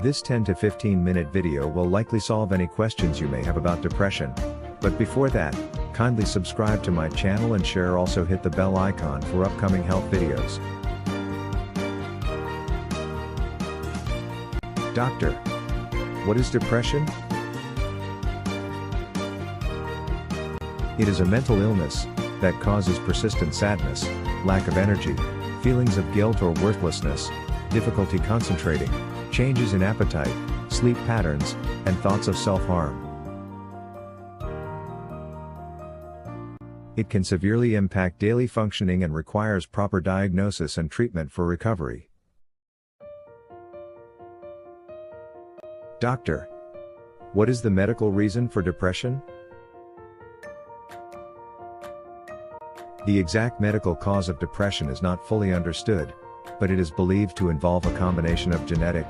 This 10 to 15 minute video will likely solve any questions you may have about depression. But before that, kindly subscribe to my channel and share, also hit the bell icon for upcoming health videos. Doctor, what is depression? It is a mental illness that causes persistent sadness, lack of energy, feelings of guilt or worthlessness, difficulty concentrating, changes in appetite, sleep patterns, and thoughts of self-harm. It can severely impact daily functioning and requires proper diagnosis and treatment for recovery. Doctor, what is the medical reason for depression? The exact medical cause of depression is not fully understood, but it is believed to involve a combination of genetic,